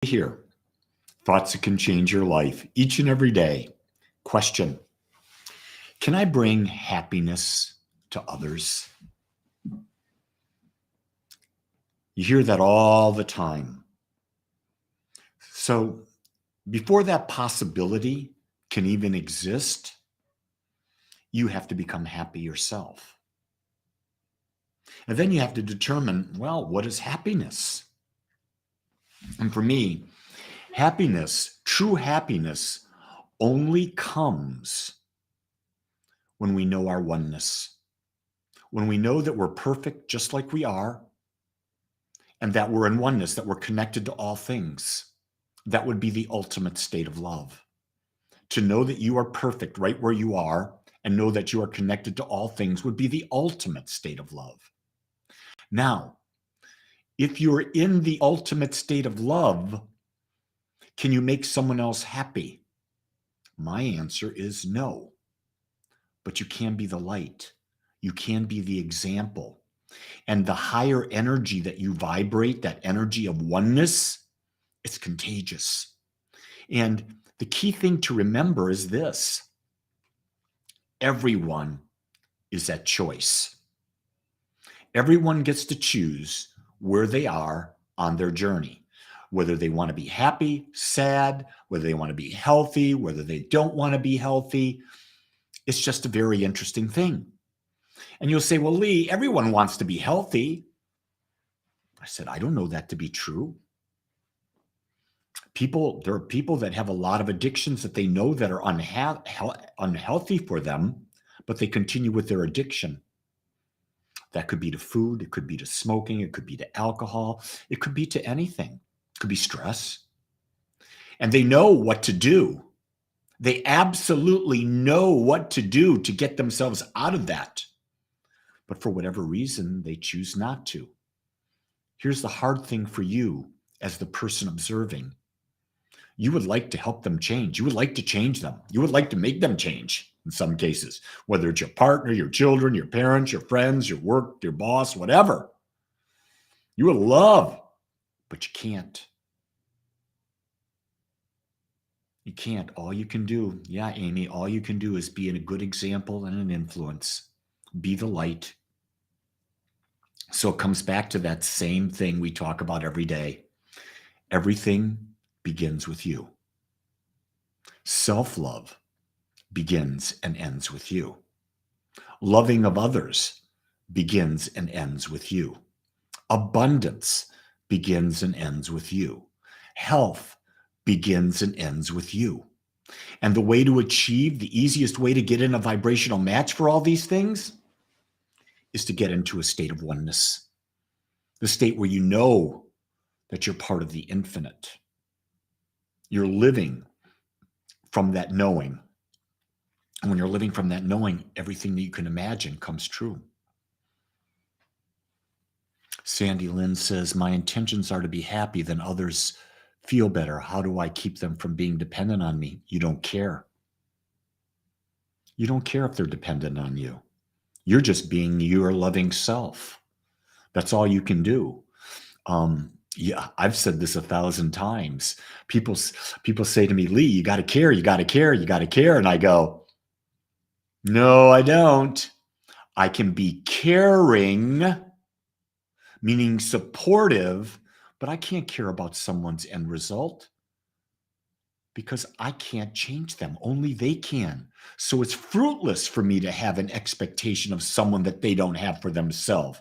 Here, thoughts that can change your life each and every day. Question: can I bring happiness to others? You hear that all the time. So, before that possibility can even exist, you have to become happy yourself. And then you have to determine, well, what is happiness? And for me, happiness, true happiness, only comes when we know our oneness, when we know that we're perfect just like we are, and that we're in oneness, that we're connected to all things. That would be the ultimate state of love. To know that you are perfect right where you are and know that you are connected to all things would be the ultimate state of love. Now, if you're in the ultimate state of love, can you make someone else happy? My answer is no. But you can be the light. You can be the example. And the higher energy that you vibrate, that energy of oneness, it's contagious. And the key thing to remember is this: everyone is at choice. Everyone gets to choose where they are on their journey, whether they want to be happy, sad, whether they want to be healthy, whether they don't want to be healthy. It's just a very interesting thing. And you'll say, well, Lee, everyone wants to be healthy. I said, I don't know that to be true. There are people that have a lot of addictions that they know that are unhealthy for them, but they continue with their addiction. That could be to food, it could be to smoking, it could be to alcohol, it could be to anything. It could be stress. And they know what to do. They absolutely know what to do to get themselves out of that. But for whatever reason, they choose not to. Here's the hard thing for you as the person observing. You would like to help them change. You would like to change them. You would like to make them change in some cases, whether it's your partner, your children, your parents, your friends, your work, your boss, whatever. You would love, but you can't. You can't. All you can do, yeah, Amy, all you can do is be a good example and an influence. Be the light. So it comes back to that same thing we talk about every day. Everything begins with you. Self-love begins and ends with you. Loving of others begins and ends with you. Abundance begins and ends with you. Health begins and ends with you. And the way to achieve, the easiest way to get in a vibrational match for all these things is to get into a state of oneness. The state where you know that you're part of the infinite. You're living from that knowing. And when you're living from that knowing, everything that you can imagine comes true. Sandy Lynn says, my intentions are to be happy, then others feel better. How do I keep them from being dependent on me? You don't care. You don't care if they're dependent on you. You're just being your loving self. That's all you can do. Yeah, I've said this 1,000 times. People say to me, Lee, you got to care, you got to care, you got to care. And I go, no, I don't. I can be caring, meaning supportive, but I can't care about someone's end result because I can't change them. Only they can. So it's fruitless for me to have an expectation of someone that they don't have for themselves.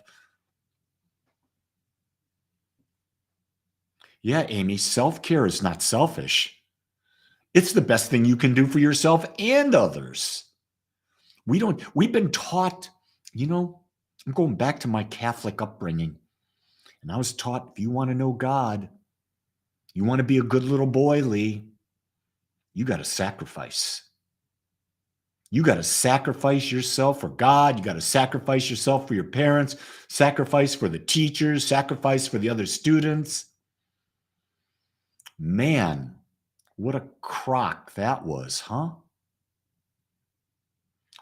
Yeah, Amy, self-care is not selfish. It's the best thing you can do for yourself and others. We've been taught, I'm going back to my Catholic upbringing. And I was taught, if you want to know God, you want to be a good little boy, Lee, you got to sacrifice. You got to sacrifice yourself for God. You got to sacrifice yourself for your parents, sacrifice for the teachers, sacrifice for the other students. Man, what a crock that was, huh?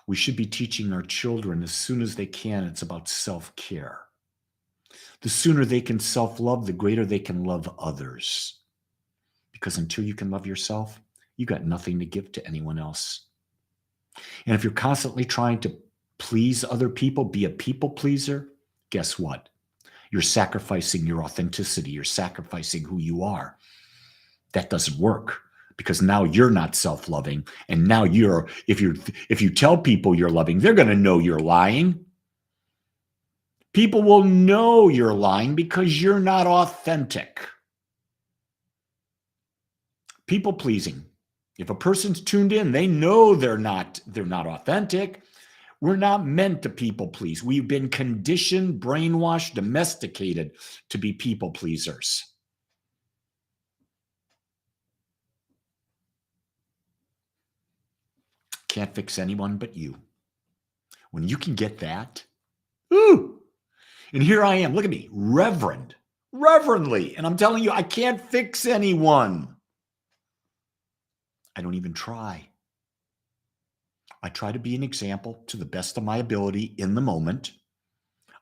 We should be teaching our children as soon as they can. It's about self-care. The sooner they can self-love, the greater they can love others. Because until you can love yourself, you got nothing to give to anyone else. And if you're constantly trying to please other people, be a people pleaser, guess what? You're sacrificing your authenticity. You're sacrificing who you are. That doesn't work, because now you're not self-loving. And now if you tell people you're loving, they're going to know you're lying. People will know you're lying because you're not authentic. People pleasing. If a person's tuned in, they know they're not authentic. We're not meant to people please. We've been conditioned, brainwashed, domesticated to be people pleasers. Can't fix anyone but you. When you can get that, ooh, and here I am, look at me, reverently, and I'm telling you, I can't fix anyone. I don't even try. I try to be an example to the best of my ability in the moment.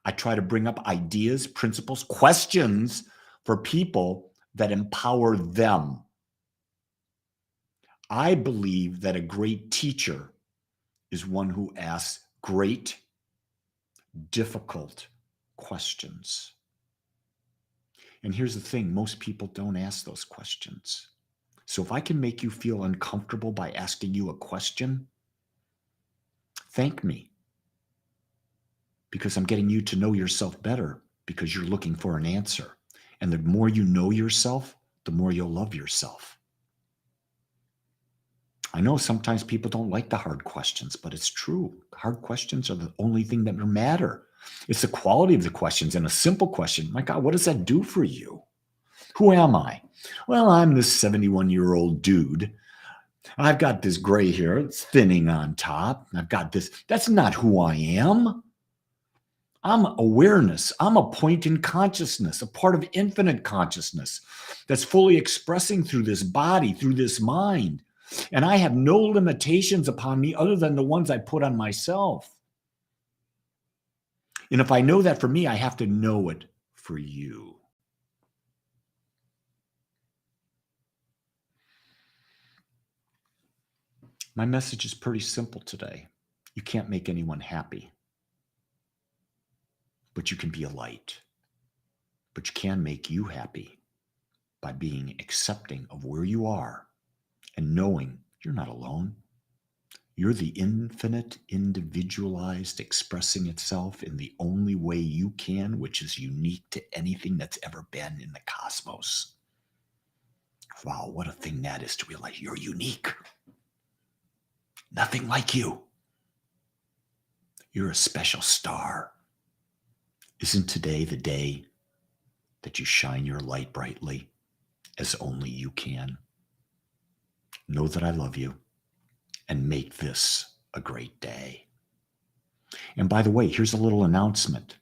I try to bring up ideas, principles, questions for people that empower them. I believe that a great teacher is one who asks great, difficult questions. And here's the thing, most people don't ask those questions. So if I can make you feel uncomfortable by asking you a question, thank me. Because I'm getting you to know yourself better, because you're looking for an answer. And the more you know yourself, the more you'll love yourself. I know sometimes people don't like the hard questions, but it's true. Hard questions are the only thing that matter. It's the quality of the questions. And a simple question, my God, what does that do for you? Who am I? Well, I'm this 71-year-old dude. I've got this gray hair. It's thinning on top. I've got this. That's not who I am. I'm awareness. I'm a point in consciousness, a part of infinite consciousness that's fully expressing through this body, through this mind. And I have no limitations upon me other than the ones I put on myself. And if I know that for me, I have to know it for you. My message is pretty simple today. You can't make anyone happy, but you can be a light. But you can make you happy by being accepting of where you are and knowing you're not alone. You're the infinite, individualized, expressing itself in the only way you can, which is unique to anything that's ever been in the cosmos. Wow, what a thing that is to realize you're unique. Nothing like you. You're a special star. Isn't today the day that you shine your light brightly as only you can? Know that I love you and make this a great day. And by the way, here's a little announcement.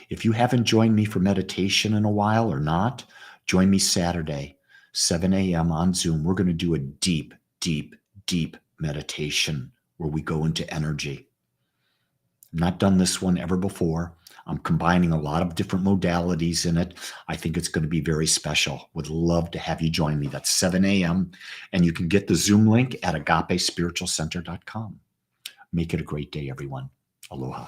If you haven't joined me for meditation in a while or not, join me Saturday, 7 a.m. on Zoom. We're going to do a deep, deep, deep meditation where we go into energy. I've not done this one ever before. I'm combining a lot of different modalities in it. I think it's going to be very special. Would love to have you join me. That's 7 a.m. And you can get the Zoom link at agapespiritualcenter.com. Make it a great day, everyone. Aloha.